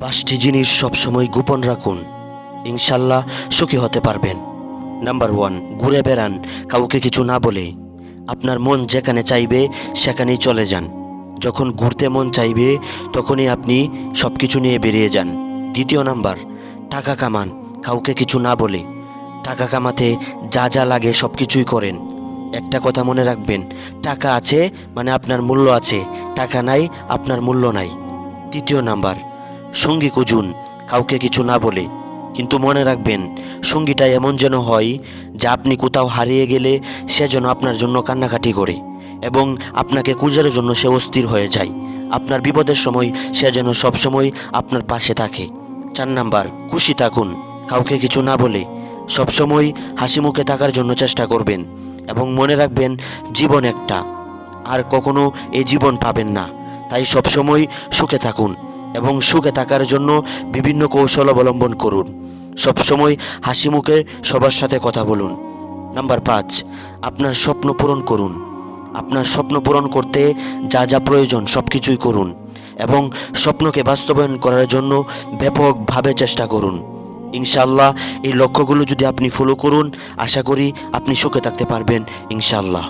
5টি জিনিস সবসময় গোপন রাখুন, ইনশাল্লাহ সুখী হতে পারবেন। নাম্বার 1, ঘুরে বেড়ান কাউকে কিছু না বলে। আপনার মন যেখানে চাইবে সেখানেই চলে যান। যখন ঘুরতে মন চাইবে তখনই আপনি সব কিছু নিয়ে বেরিয়ে যান। দ্বিতীয় নাম্বার, টাকা কামান কাউকে কিছু না বলে। টাকা কামাতে যা যা লাগে সব কিছুই করেন। একটা কথা মনে রাখবেন, টাকা আছে মানে আপনার মূল্য আছে, টাকা নাই আপনার মূল্য নাই। তৃতীয় নাম্বার, সঙ্গী খুঁজুন কাউকে কিছু না বলে, কিন্তু মনে রাখবেন সঙ্গীটা এমন যেন হয় যে আপনি কোথাও হারিয়ে গেলে সে যেন আপনার জন্য কান্নাকাটি করে এবং আপনাকে খুঁজার জন্য সে অস্থির হয়ে যায়। আপনার বিপদের সময় সে যেন সবসময় আপনার পাশে থাকে। 4 নাম্বার, খুশি থাকুন কাউকে কিছু না বলে। সবসময় হাসি মুখে থাকার জন্য চেষ্টা করবেন এবং মনে রাখবেন জীবন একটা, আর কখনো এই জীবন পাবেন না। তাই সবসময় সুখে থাকুন এবং সুখে থাকার জন্য বিভিন্ন কৌশল অবলম্বন করুন। সবসময় হাসি মুখে সবার সাথে কথা বলুন। নাম্বার 5, আপনার স্বপ্ন পূরণ করুন। আপনার স্বপ্ন পূরণ করতে যা যা প্রয়োজন সব কিছুই করুন এবং স্বপ্নকে বাস্তবায়ন করার জন্য ব্যাপকভাবে চেষ্টা করুন। ইনশাআল্লাহ এই লক্ষ্যগুলো যদি আপনি ফলো করুন, আশা করি আপনি সুখে থাকতে পারবেন ইনশাআল্লাহ।